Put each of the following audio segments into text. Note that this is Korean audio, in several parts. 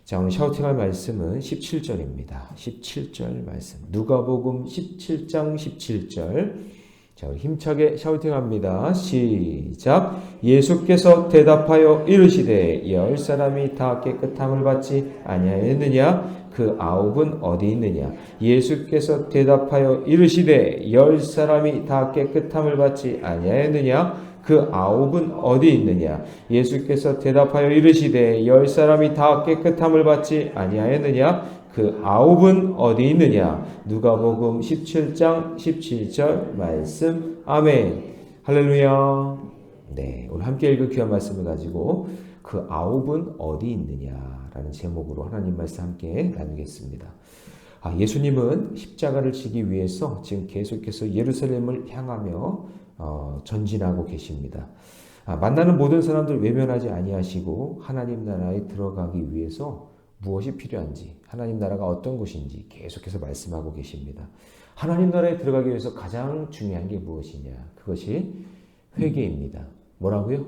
자, 오늘 샤우팅할 말씀은 17절입니다. 17절 말씀. 누가복음 17장 17절. 자, 우리 힘차게 샤우팅합니다. 시작. 예수께서 대답하여 이르시되 열 사람이 다 깨끗함을 받지 아니하였느냐? 그 아홉은 어디 있느냐? 예수께서 대답하여 이르시되 열 사람이 다 깨끗함을 받지 아니하였느냐? 그 아홉은 어디 있느냐? 예수께서 대답하여 이르시되 열 사람이 다 깨끗함을 받지 아니하였느냐? 그 아홉은 어디 있느냐? 누가복음 17장 17절 말씀. 아멘. 할렐루야. 네, 오늘 함께 읽을 귀한 말씀을 가지고 그 아홉은 어디 있느냐라는 제목으로 하나님 말씀 함께 나누겠습니다. 예수님은 십자가를 지기 위해서 지금 계속해서 예루살렘을 향하며 전진하고 계십니다. 만나는 모든 사람들 외면하지 아니하시고 하나님 나라에 들어가기 위해서 무엇이 필요한지, 하나님 나라가 어떤 곳인지 계속해서 말씀하고 계십니다. 하나님 나라에 들어가기 위해서 가장 중요한 게 무엇이냐? 그것이 회개입니다. 뭐라고요?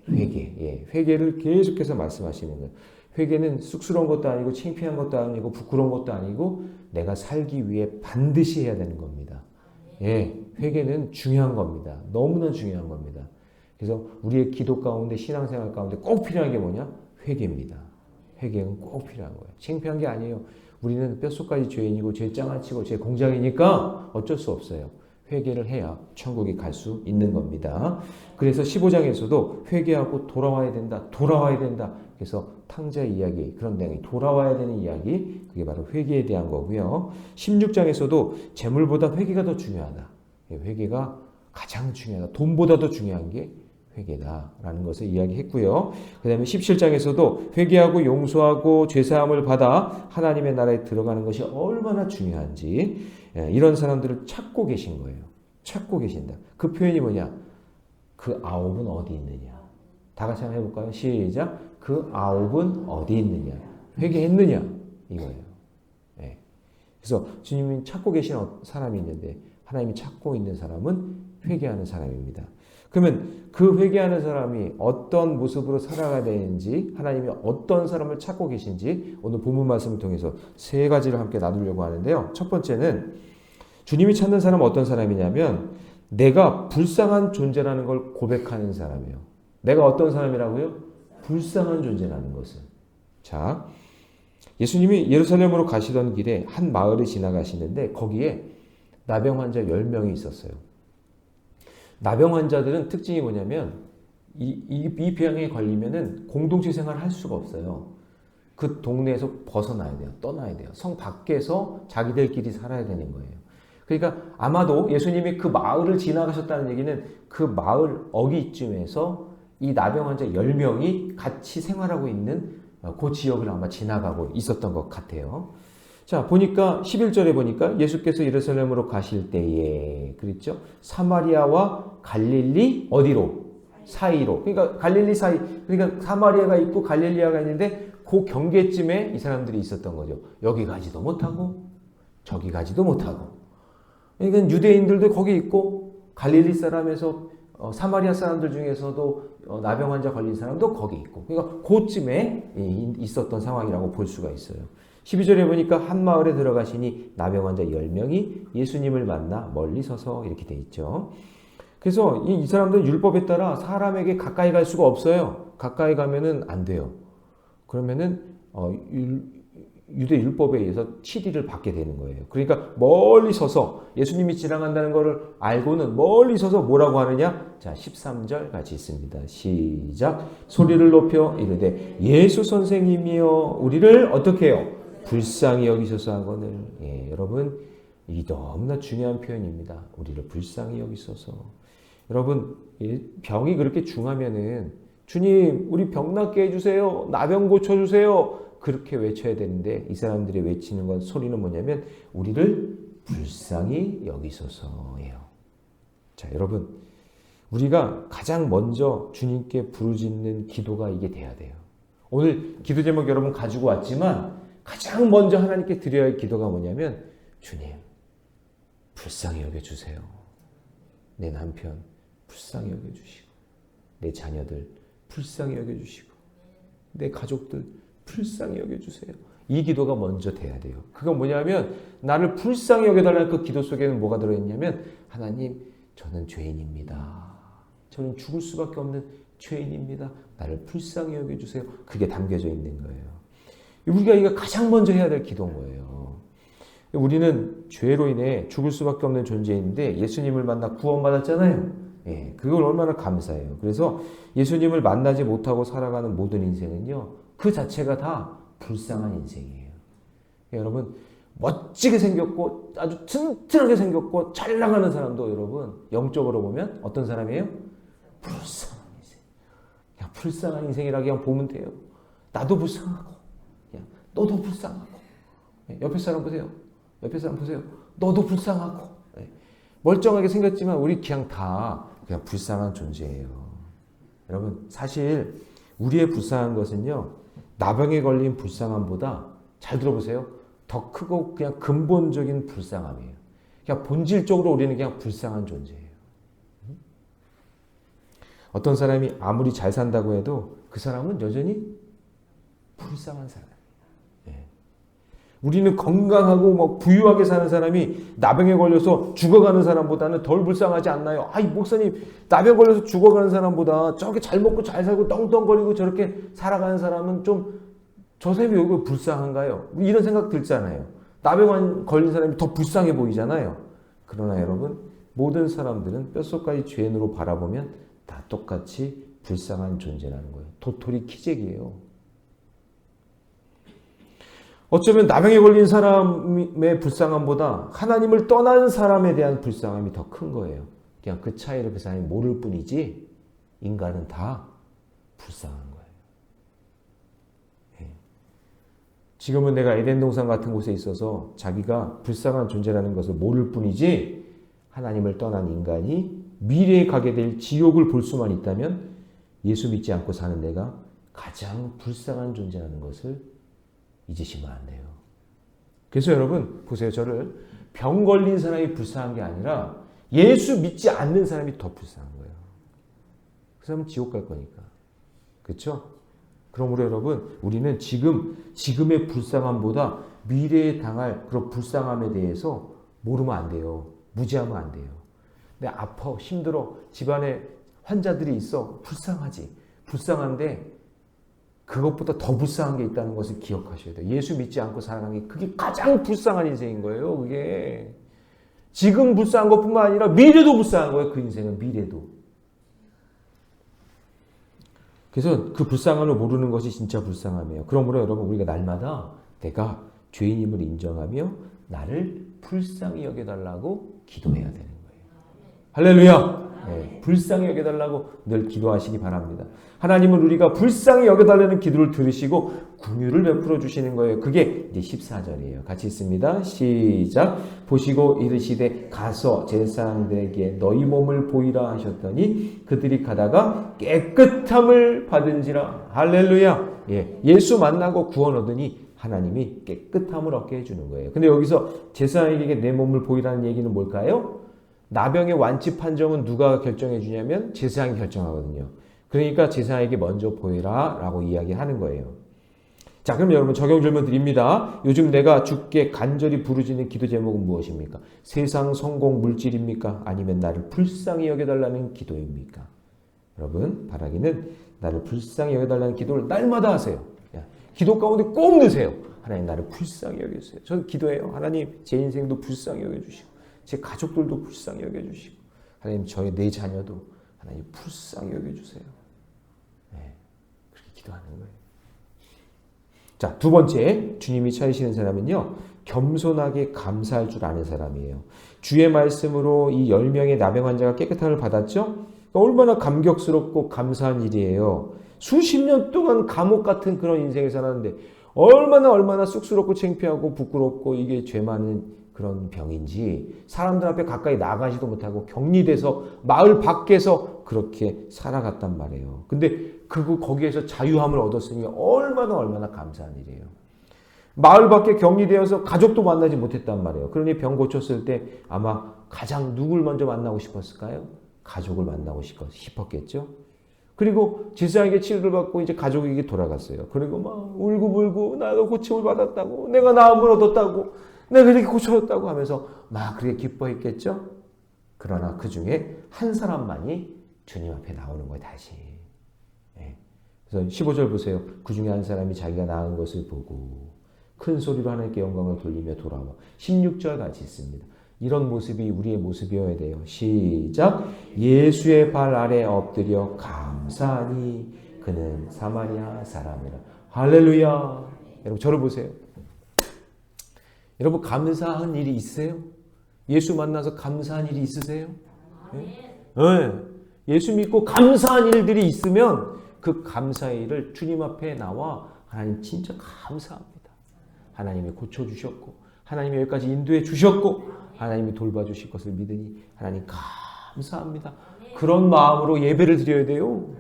회개. 예, 회개를 계속해서 말씀하시는 거예요. 회개는 쑥스러운 것도 아니고 창피한 것도 아니고 부끄러운 것도 아니고 내가 살기 위해 반드시 해야 되는 겁니다. 예, 회개는 중요한 겁니다. 너무나 중요한 겁니다. 그래서 우리의 기도 가운데 신앙생활 가운데 꼭 필요한 게 뭐냐? 회개입니다. 회개는 꼭 필요한 거예요. 창피한 게 아니에요. 우리는 뼛속까지 죄인이고 죄 장아찌고 죄 공장이니까 어쩔 수 없어요. 회개를 해야 천국에 갈 수 있는 겁니다. 그래서 15장에서도 회개하고 돌아와야 된다. 돌아와야 된다. 그래서 탕자 이야기, 그런 내용이 돌아와야 되는 이야기, 그게 바로 회개에 대한 거고요. 16장에서도 재물보다 회개가 더 중요하다. 회개가 가장 중요하다. 돈보다 더 중요한 게 회개다라는 것을 이야기했고요. 그 다음에 17장에서도 회개하고 용서하고 죄사함을 받아 하나님의 나라에 들어가는 것이 얼마나 중요한지 이런 사람들을 찾고 계신 거예요. 찾고 계신다. 그 표현이 뭐냐? 그 아홉은 어디 있느냐? 다 같이 한번 해볼까요? 시작. 그 아홉은 어디 있느냐? 회개했느냐? 이거예요. 네. 그래서 주님이 찾고 계신 사람이 있는데 하나님이 찾고 있는 사람은 회개하는 사람입니다. 그러면 그 회개하는 사람이 어떤 모습으로 살아가야 되는지, 하나님이 어떤 사람을 찾고 계신지 오늘 본문 말씀을 통해서 세 가지를 함께 나누려고 하는데요. 첫 번째는 주님이 찾는 사람은 어떤 사람이냐면 내가 불쌍한 존재라는 걸 고백하는 사람이에요. 내가 어떤 사람이라고요? 불쌍한 존재라는 것을. 자, 예수님이 예루살렘으로 가시던 길에 한 마을을 지나가시는데 거기에 나병 환자 10명이 있었어요. 나병 환자들은 특징이 뭐냐면 이 병에 걸리면은 공동체 생활을 할 수가 없어요. 그 동네에서 벗어나야 돼요. 떠나야 돼요. 성 밖에서 자기들끼리 살아야 되는 거예요. 그러니까 아마도 예수님이 그 마을을 지나가셨다는 얘기는 그 마을 어귀쯤에서 이 나병 환자 10명이 같이 생활하고 있는 그 지역을 아마 지나가고 있었던 것 같아요. 자, 보니까 11절에 보니까 예수께서 예루살렘으로 가실 때에 그랬죠? 사마리아와 갈릴리 어디로? 사이로. 그러니까 갈릴리 사이. 그러니까 사마리아가 있고 갈릴리아가 있는데 그 경계쯤에 이 사람들이 있었던 거죠. 여기 가지도 못하고 저기 가지도 못하고. 그러니까 유대인들도 거기 있고 갈릴리 사람에서 사마리아 사람들 중에서도 나병 환자 걸린 사람도 거기 있고. 그러니까 그쯤에 있었던 상황이라고 볼 수가 있어요. 12절에 보니까 한 마을에 들어가시니 나병 환자 10명이 예수님을 만나 멀리 서서 이렇게 돼 있죠. 그래서 이 사람들은 율법에 따라 사람에게 가까이 갈 수가 없어요. 가까이 가면은 안 돼요. 그러면은 유대 율법에 의해서 치리를 받게 되는 거예요. 그러니까 멀리 서서 예수님이 지나간다는 것을 알고는 멀리 서서 뭐라고 하느냐? 자, 13절 같이 있습니다. 시작. 소리를 높여 이르되 예수 선생님이여 우리를 어떻게 해요? 불쌍히 여기소서 하거늘. 예, 여러분 이 너무나 중요한 표현입니다. 우리를 불쌍히 여기소서. 여러분 병이 그렇게 중하면은 주님 우리 병 낫게 해주세요. 나병 고쳐주세요. 그렇게 외쳐야 되는데 이 사람들이 외치는 건 소리는 뭐냐면 우리를 불쌍히 여기소서예요. 자, 여러분 우리가 가장 먼저 주님께 부르짖는 기도가 이게 돼야 돼요. 오늘 기도 제목 여러분 가지고 왔지만 가장 먼저 하나님께 드려야 할 기도가 뭐냐면 주님 불쌍히 여겨주세요. 내 남편 불쌍히 여겨주시고 내 자녀들 불쌍히 여겨주시고 내 가족들 불쌍히 여겨주세요. 이 기도가 먼저 돼야 돼요. 그건 뭐냐면 나를 불쌍히 여겨달라는 그 기도 속에는 뭐가 들어있냐면 하나님 저는 죄인입니다. 저는 죽을 수밖에 없는 죄인입니다. 나를 불쌍히 여겨주세요. 그게 담겨져 있는 거예요. 우리가 이거 가장 먼저 해야 될 기도인 거예요. 우리는 죄로 인해 죽을 수밖에 없는 존재인데 예수님을 만나 구원받았잖아요. 예, 그걸 얼마나 감사해요. 그래서 예수님을 만나지 못하고 살아가는 모든 인생은요, 그 자체가 다 불쌍한 인생이에요. 여러분, 멋지게 생겼고 아주 튼튼하게 생겼고 잘 나가는 사람도 여러분 영적으로 보면 어떤 사람이에요? 불쌍한 인생. 그냥 불쌍한 인생이라 그냥 보면 돼요. 나도 불쌍하고 그냥 너도 불쌍하고 옆에 사람 보세요. 옆에 사람 보세요. 너도 불쌍하고 멀쩡하게 생겼지만 우리 그냥 다 그냥 불쌍한 존재예요. 여러분 사실 우리의 불쌍한 것은요 나병에 걸린 불쌍함보다 잘 들어보세요. 더 크고 그냥 근본적인 불쌍함이에요. 그냥 본질적으로 우리는 그냥 불쌍한 존재예요. 어떤 사람이 아무리 잘 산다고 해도 그 사람은 여전히 불쌍한 사람이에요. 예. 우리는 건강하고 뭐 부유하게 사는 사람이 나병에 걸려서 죽어가는 사람보다는 덜 불쌍하지 않나요? 아이 목사님 나병 걸려서 죽어가는 사람보다 저렇게 잘 먹고 잘 살고 떵떵거리고 저렇게 살아가는 사람은 좀 저 사람이 왜 불쌍한가요? 이런 생각 들잖아요. 나병 걸린 사람이 더 불쌍해 보이잖아요. 그러나 여러분 모든 사람들은 뼛속까지 죄인으로 바라보면 다 똑같이 불쌍한 존재라는 거예요. 도토리 키재기예요. 어쩌면 나병에 걸린 사람의 불쌍함보다 하나님을 떠난 사람에 대한 불쌍함이 더 큰 거예요. 그냥 그 차이를 그 사람이 모를 뿐이지 인간은 다 불쌍한 거예요. 예. 지금은 내가 에덴 동산 같은 곳에 있어서 자기가 불쌍한 존재라는 것을 모를 뿐이지 하나님을 떠난 인간이 미래에 가게 될 지옥을 볼 수만 있다면 예수 믿지 않고 사는 내가 가장 불쌍한 존재라는 것을 잊으시면 안 돼요. 그래서 여러분 보세요. 저를 병 걸린 사람이 불쌍한 게 아니라 예수 믿지 않는 사람이 더 불쌍한 거예요. 그 사람은 지옥 갈 거니까. 그렇죠? 그러므로 여러분 우리는 지금의 불쌍함보다 미래에 당할 그런 불쌍함에 대해서 모르면 안 돼요. 무지하면 안 돼요. 내가 아파 힘들어 집안에 환자들이 있어 불쌍하지. 불쌍한데 그것보다 더 불쌍한 게 있다는 것을 기억하셔야 돼요. 예수 믿지 않고 살아가는 게 그게 가장 불쌍한 인생인 거예요. 그게 지금 불쌍한 것뿐만 아니라 미래도 불쌍한 거예요. 그 인생은 미래도. 그래서 그 불쌍함을 모르는 것이 진짜 불쌍함이에요. 그러므로 여러분 우리가 날마다 내가 죄인임을 인정하며 나를 불쌍히 여겨달라고 기도해야 되는 거예요. 할렐루야! 네, 불쌍히 여겨달라고 늘 기도하시기 바랍니다. 하나님은 우리가 불쌍히 여겨달라는 기도를 들으시고 긍휼을 베풀어 주시는 거예요. 그게 이제 14절이에요. 같이 있습니다. 시작. 보시고 이르시되 가서 제사장들에게 너희 몸을 보이라 하셨더니 그들이 가다가 깨끗함을 받은지라. 할렐루야. 예, 예수 만나고 구원 얻으니 하나님이 깨끗함을 얻게 해주는 거예요. 근데 여기서 제사장에게 내 몸을 보이라는 얘기는 뭘까요? 나병의 완치 판정은 누가 결정해 주냐면 제사장이 결정하거든요. 그러니까 제사장에게 먼저 보이라 라고 이야기하는 거예요. 자, 그럼 여러분 적용 질문 드립니다. 요즘 내가 주께 간절히 부르짖는 기도 제목은 무엇입니까? 세상 성공 물질입니까? 아니면 나를 불쌍히 여겨달라는 기도입니까? 여러분 바라기는 나를 불쌍히 여겨달라는 기도를 날마다 하세요. 기도 가운데 꼭 넣으세요. 하나님 나를 불쌍히 여겨주세요. 저는 기도해요. 하나님 제 인생도 불쌍히 여겨주시고 제 가족들도 불쌍히 여겨주시고 하나님 저의 내 자녀도 하나님 불쌍히 여겨주세요. 네, 그렇게 기도하는 거예요. 자, 두 번째 주님이 찾으시는 사람은요. 겸손하게 감사할 줄 아는 사람이에요. 주의 말씀으로 이 10명의 나병 환자가 깨끗함을 받았죠. 얼마나 감격스럽고 감사한 일이에요. 수십 년 동안 감옥 같은 그런 인생을 살았는데 얼마나 쑥스럽고 창피하고 부끄럽고 이게 죄 많은 그런 병인지 사람들 앞에 가까이 나가지도 못하고 격리돼서 마을 밖에서 그렇게 살아갔단 말이에요. 근데 거기에서 자유함을 얻었으니 얼마나 감사한 일이에요. 마을 밖에 격리되어서 가족도 만나지 못했단 말이에요. 그러니 병 고쳤을 때 아마 가장 누굴 먼저 만나고 싶었을까요? 가족을 만나고 싶었겠죠. 그리고 제사장에게 치료를 받고 이제 가족에게 돌아갔어요. 그리고 막 울고불고 나가 고침을 받았다고, 내가 나음을 얻었다고, 내가 이렇게 고쳐졌다고 하면서 막 그렇게 기뻐했겠죠. 그러나 그 중에 한 사람만이 주님 앞에 나오는 거예요, 다시. 예. 그래서 15절 보세요. 그 중에 한 사람이 자기가 나은 것을 보고 큰 소리로 하나님께 영광을 돌리며 돌아와. 16절 같이 있습니다. 이런 모습이 우리의 모습이어야 돼요. 시작. 예수의 발 아래 엎드려 감사하니 그는 사마리아 사람이라. 할렐루야. 여러분 저를 보세요. 여러분 감사한 일이 있으세요? 예수 만나서 감사한 일이 있으세요? 네? 네. 예수 믿고 감사한 일들이 있으면 그 감사의 일을 주님 앞에 나와 하나님 진짜 감사합니다. 하나님이 고쳐주셨고 하나님이 여기까지 인도해 주셨고 하나님이 돌봐주실 것을 믿으니 하나님 감사합니다. 그런 마음으로 예배를 드려야 돼요.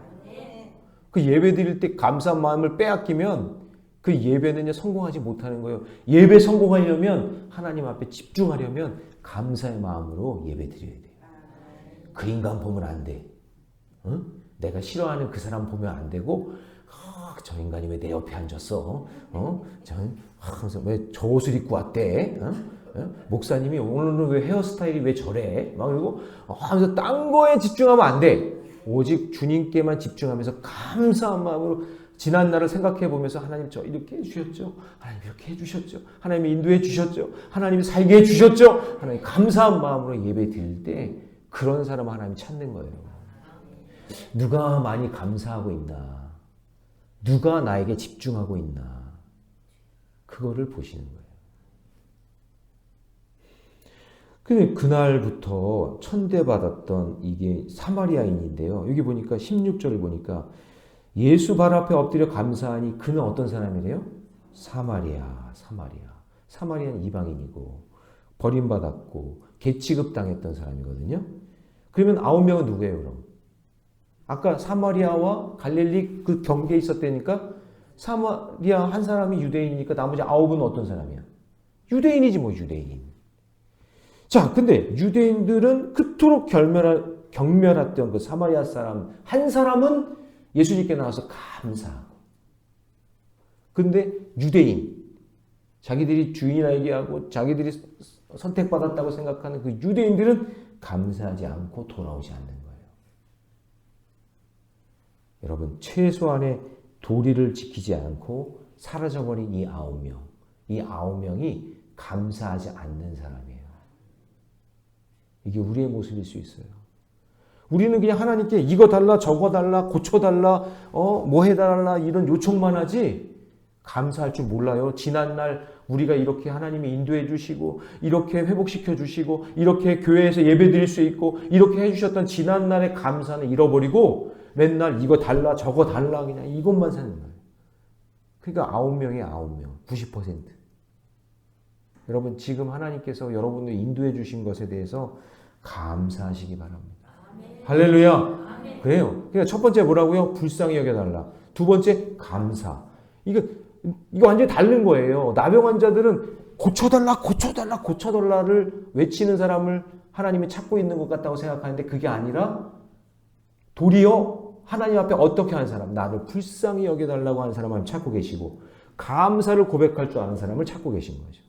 그 예배 드릴 때 감사한 마음을 빼앗기면 그 예배는요 성공하지 못하는 거예요. 예배 성공하려면 하나님 앞에 집중하려면 감사의 마음으로 예배 드려야 돼요. 그 인간 보면 안 돼. 응? 내가 싫어하는 그 사람 보면 안 되고 저 인간이 왜 내 옆에 앉았어? 왜 저 옷을 입고 왔대? 목사님이 오늘은 왜 헤어스타일이 왜 저래? 막 그리고 하면서 딴 거에 집중하면 안 돼. 오직 주님께만 집중하면서 감사한 마음으로 지난 날을 생각해 보면서 하나님 저 이렇게 해주셨죠? 하나님 이렇게 해주셨죠? 하나님이 인도해 주셨죠? 하나님이 살게 해주셨죠? 하나님 감사한 마음으로 예배 드릴 때 그런 사람을 하나님 찾는 거예요. 누가 많이 감사하고 있나? 누가 나에게 집중하고 있나? 그거를 보시는 거예요. 근데 그날부터 천대받았던 이게 사마리아인인데요. 여기 보니까 16절을 보니까 예수 발 앞에 엎드려 감사하니 그는 어떤 사람이래요? 사마리아. 사마리아는 이방인이고 버림받았고 개취급 당했던 사람이거든요. 그러면 9명은 누구예요, 그럼? 아까 사마리아와 갈릴리 그 경계에 있었다니까 사마리아 한 사람이 유대인이니까 나머지 9은 어떤 사람이야? 유대인이지 뭐 유대인. 자, 근데 유대인들은 그토록 경멸했던 그 사마리아 사람 한 사람은 예수님께 나와서 감사하고. 근데 유대인, 자기들이 주인이라 얘기하고 자기들이 선택받았다고 생각하는 그 유대인들은 감사하지 않고 돌아오지 않는 거예요. 여러분, 최소한의 도리를 지키지 않고 사라져버린 이 9명, 이 9명이 감사하지 않는 사람이에요. 이게 우리의 모습일 수 있어요. 우리는 그냥 하나님께 이거 달라, 저거 달라, 고쳐달라, 뭐 해달라 이런 요청만 하지 감사할 줄 몰라요. 지난날 우리가 이렇게 하나님이 인도해 주시고 이렇게 회복시켜 주시고 이렇게 교회에서 예배 드릴 수 있고 이렇게 해주셨던 지난날의 감사는 잃어버리고 맨날 이거 달라, 저거 달라 그냥 이것만 사는 거예요. 그러니까 9명에 9명, 90%. 여러분 지금 하나님께서 여러분을 인도해 주신 것에 대해서 감사하시기 바랍니다. 아멘. 할렐루야. 아멘. 그래요. 그러니까 첫 번째 뭐라고요? 불쌍히 여겨달라. 두 번째 감사. 이거 완전히 다른 거예요. 나병 환자들은 고쳐달라를 외치는 사람을 하나님이 찾고 있는 것 같다고 생각하는데 그게 아니라 도리어 하나님 앞에 어떻게 하는 사람, 나를 불쌍히 여겨달라고 하는 사람을 찾고 계시고 감사를 고백할 줄 아는 사람을 찾고 계신 거죠.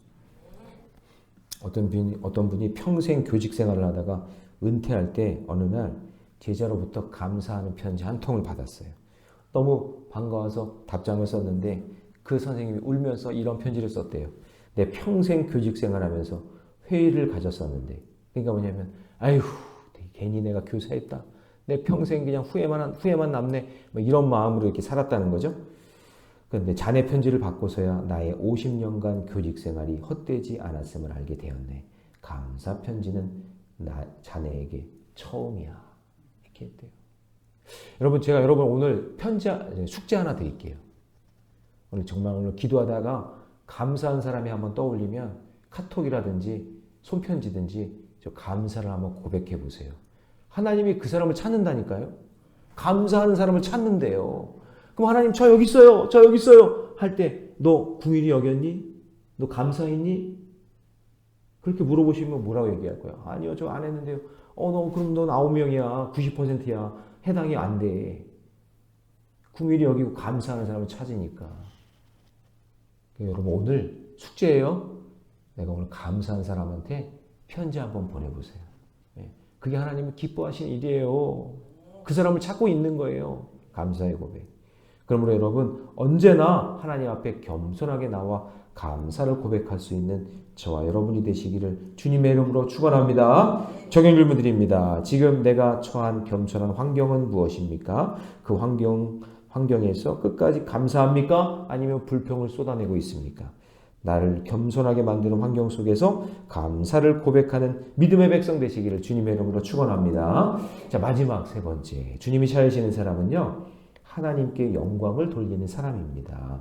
어떤 분이 평생 교직 생활을 하다가 은퇴할 때 어느 날 제자로부터 감사하는 편지 한 통을 받았어요. 너무 반가워서 답장을 썼는데 그 선생님이 울면서 이런 편지를 썼대요. 내 평생 교직 생활하면서 회의를 가졌었는데 그러니까 뭐냐면 아휴 괜히 내가 교사했다. 내 평생 그냥 후회만 남네. 뭐 이런 마음으로 이렇게 살았다는 거죠. 그런데 자네 편지를 받고서야 나의 50년간 교직 생활이 헛되지 않았음을 알게 되었네. 감사 편지는 자네에게 처음이야. 이렇게 했대요. 여러분 제가 오늘 숙제 하나 드릴게요. 오늘 기도하다가 감사한 사람이 한번 떠올리면 카톡이라든지 손편지든지 저 감사를 한번 고백해 보세요. 하나님이 그 사람을 찾는다니까요. 감사하는 사람을 찾는데요. 그럼 하나님 저 여기 있어요. 할 때 너 긍휼히 여겼니? 너 감사했니? 그렇게 물어보시면 뭐라고 얘기할 거야? 아니요, 저 안 했는데요. 그럼 넌 9명이야. 90%야. 해당이 안 돼. 긍휼히 여기고 감사하는 사람을 찾으니까. 여러분 오늘 숙제예요. 내가 오늘 감사한 사람한테 편지 한번 보내보세요. 그게 하나님이 기뻐하시는 일이에요. 그 사람을 찾고 있는 거예요. 감사의 고백. 그러므로 여러분 언제나 하나님 앞에 겸손하게 나와 감사를 고백할 수 있는 저와 여러분이 되시기를 주님의 이름으로 축원합니다. 적용 질문 드립니다. 지금 내가 처한 겸손한 환경은 무엇입니까? 그 환경에서 끝까지 감사합니까? 아니면 불평을 쏟아내고 있습니까? 나를 겸손하게 만드는 환경 속에서 감사를 고백하는 믿음의 백성 되시기를 주님의 이름으로 축원합니다. 자, 마지막 세 번째. 주님이 찾으시는 사람은요. 하나님께 영광을 돌리는 사람입니다.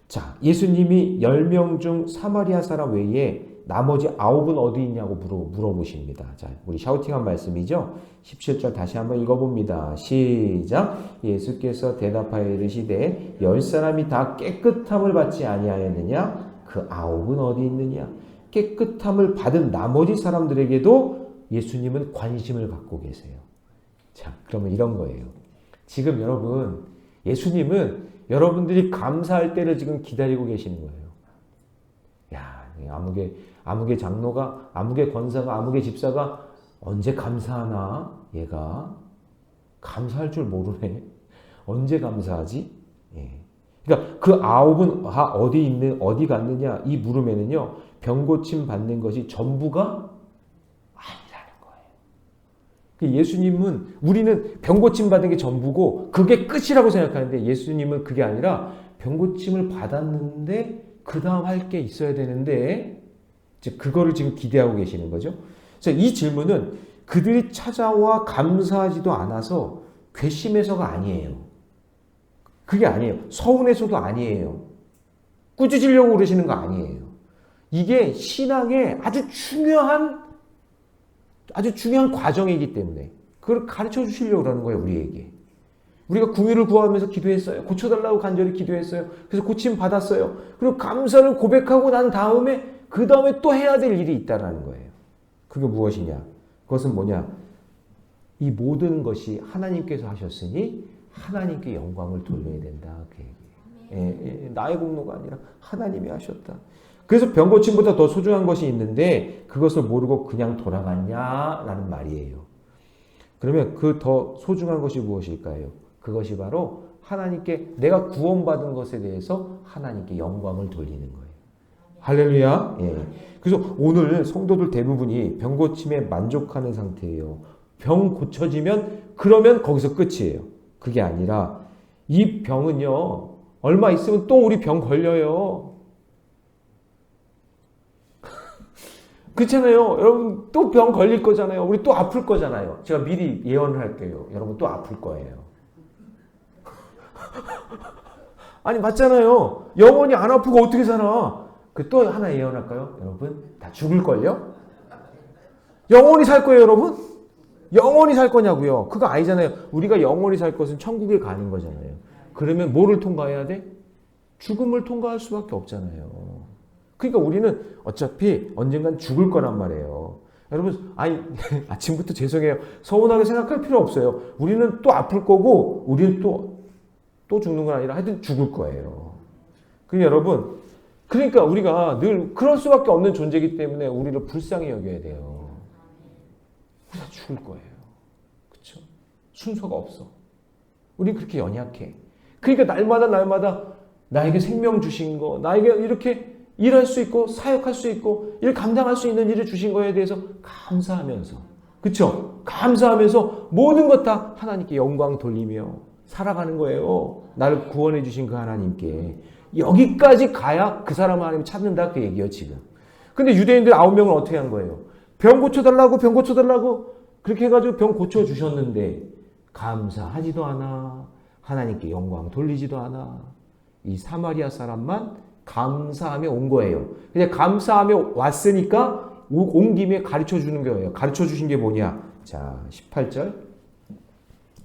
자, 예수님이 10명 중 사마리아 사람 외에 나머지 9은 어디 있냐고 물어보십니다. 자, 우리 샤우팅한 말씀이죠. 17절 다시 한번 읽어봅니다. 시작. 예수께서 대답하여 이르시되 10사람이 다 깨끗함을 받지 아니하였느냐? 그 9은 어디 있느냐? 깨끗함을 받은 나머지 사람들에게도 예수님은 관심을 갖고 계세요. 자, 그러면 이런 거예요. 지금 여러분, 예수님은 여러분들이 감사할 때를 지금 기다리고 계시는 거예요. 야, 아무개 장로가, 아무개 권사가, 아무개 집사가 언제 감사하나? 얘가 감사할 줄 모르네. 언제 감사하지? 예. 그러니까 그 9은 어디 갔느냐? 이 물음에는요, 병 고침 받는 것이 전부가 아니라는 거예요. 예수님은, 우리는 병 고침 받은 게 전부고 그게 끝이라고 생각하는데 예수님은 그게 아니라 병 고침을 받았는데 그 다음 할 게 있어야 되는데 그거를 지금 기대하고 계시는 거죠. 그래서 이 질문은 그들이 찾아와 감사하지도 않아서 괘씸해서가 아니에요. 그게 아니에요. 서운해서도 아니에요. 꾸짖으려고 그러시는 거 아니에요. 이게 신앙의 아주 중요한 과정이기 때문에 그걸 가르쳐 주시려고 그러는 거예요, 우리에게. 우리가 긍휼을 구하면서 기도했어요. 고쳐달라고 간절히 기도했어요. 그래서 고침 받았어요. 그리고 감사를 고백하고 난 다음에 그 다음에 또 해야 될 일이 있다는 거예요. 그게 무엇이냐? 그것은 뭐냐? 이 모든 것이 하나님께서 하셨으니 하나님께 영광을 돌려야 된다. 그 얘기예요. 나의 공로가 아니라 하나님이 하셨다. 그래서 병 고침보다 더 소중한 것이 있는데 그것을 모르고 그냥 돌아갔냐라는 말이에요. 그러면 그 더 소중한 것이 무엇일까요? 그것이 바로 하나님께 내가 구원받은 것에 대해서 하나님께 영광을 돌리는 거예요. 할렐루야. 예. 그래서 오늘 성도들 대부분이 병 고침에 만족하는 상태예요. 병 고쳐지면 그러면 거기서 끝이에요. 그게 아니라 이 병은요, 얼마 있으면 또 우리 병 걸려요. 그렇잖아요. 여러분 또 병 걸릴 거잖아요. 우리 또 아플 거잖아요. 제가 미리 예언을 할게요. 여러분 또 아플 거예요. 아니 맞잖아요. 영원히 안 아프고 어떻게 살아? 그 또 하나 예언할까요? 여러분 다 죽을걸요? 영원히 살 거예요, 여러분? 영원히 살 거냐고요? 그거 아니잖아요. 우리가 영원히 살 것은 천국에 가는 거잖아요. 그러면 뭐를 통과해야 돼? 죽음을 통과할 수밖에 없잖아요. 그러니까 우리는 어차피 언젠간 죽을 거란 말이에요. 여러분, 아침부터 죄송해요. 서운하게 생각할 필요 없어요. 우리는 또 아플 거고, 우리는 또 죽는 건 아니라 하여튼 죽을 거예요. 그러니까 여러분, 그러니까 우리가 늘 그럴 수밖에 없는 존재이기 때문에 우리를 불쌍히 여겨야 돼요. 우리가 죽을 거예요. 그렇죠? 순서가 없어. 우리 그렇게 연약해. 그러니까 날마다 나에게 생명 주신 거, 나에게 이렇게 일할 수 있고 사역할 수 있고 일 감당할 수 있는 일을 주신 거에 대해서 감사하면서, 그렇죠? 감사하면서 모든 것 다 하나님께 영광 돌리며 살아가는 거예요. 나를 구원해 주신 그 하나님께. 여기까지 가야 그 사람 하나님 찾는다 그 얘기예요 지금. 근데 유대인들 9명은 어떻게 한 거예요? 병 고쳐달라고 그렇게 해가지고 병 고쳐주셨는데 감사하지도 않아. 하나님께 영광 돌리지도 않아. 이 사마리아 사람만 감사하며 온 거예요. 근데 감사하며 왔으니까 온 김에 가르쳐 주는 거예요. 가르쳐 주신 게 뭐냐? 자, 18절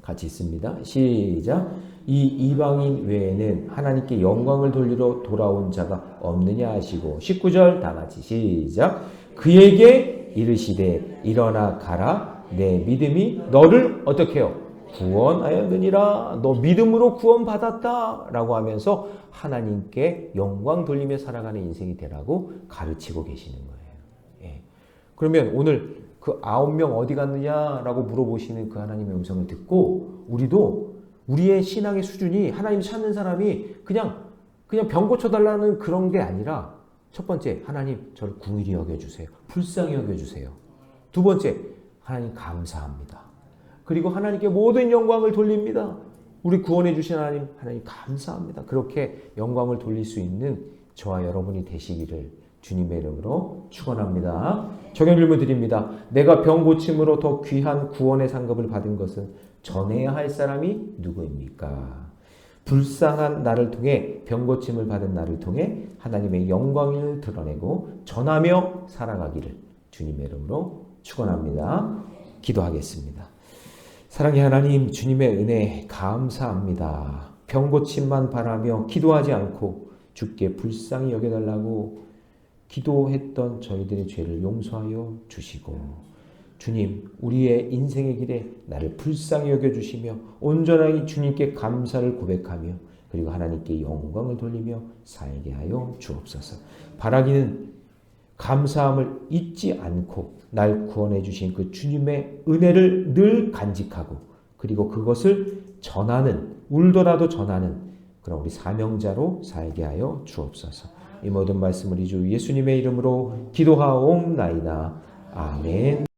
같이 있습니다. 시작. 이 이방인 외에는 하나님께 영광을 돌리러 돌아온 자가 없느냐 하시고 19절 다 같이 시작. 그에게 이르시되 일어나 가라. 내 믿음이 너를 어떻게 해요? 구원하였느니라. 너 믿음으로 구원받았다 라고 하면서 하나님께 영광 돌리며 살아가는 인생이 되라고 가르치고 계시는 거예요. 예. 그러면 오늘 그 9명 어디 갔느냐라고 물어보시는 그 하나님의 음성을 듣고 우리도 우리의 신앙의 수준이 하나님 찾는 사람이 그냥 병 고쳐달라는 그런 게 아니라 첫 번째, 하나님 저를 긍휼히 여겨주세요. 불쌍히 여겨주세요. 두 번째, 하나님 감사합니다. 그리고 하나님께 모든 영광을 돌립니다. 우리 구원해 주신 하나님 감사합니다. 그렇게 영광을 돌릴 수 있는 저와 여러분이 되시기를 주님의 이름으로 축원합니다. 적용 질문 드립니다. 내가 병 고침으로 더 귀한 구원의 상급을 받은 것은 전해야 할 사람이 누구입니까? 불쌍한 나를 통해 병 고침을 받은 나를 통해 하나님의 영광을 드러내고 전하며 살아가기를 주님의 이름으로 축원합니다. 기도하겠습니다. 사랑의 하나님, 주님의 은혜 감사합니다. 병 고침만 바라며 기도하지 않고 주께 불쌍히 여겨달라고 기도했던 저희들의 죄를 용서하여 주시고 주님, 우리의 인생의 길에 나를 불쌍히 여겨주시며 온전하게 주님께 감사를 고백하며 그리고 하나님께 영광을 돌리며 살게 하여 주옵소서. 바라기는 감사함을 잊지 않고 날 구원해 주신 그 주님의 은혜를 늘 간직하고 그리고 그것을 전하는, 울더라도 전하는 그런 우리 사명자로 살게 하여 주옵소서. 이 모든 말씀을 주 예수님의 이름으로 기도하옵나이다. 아멘.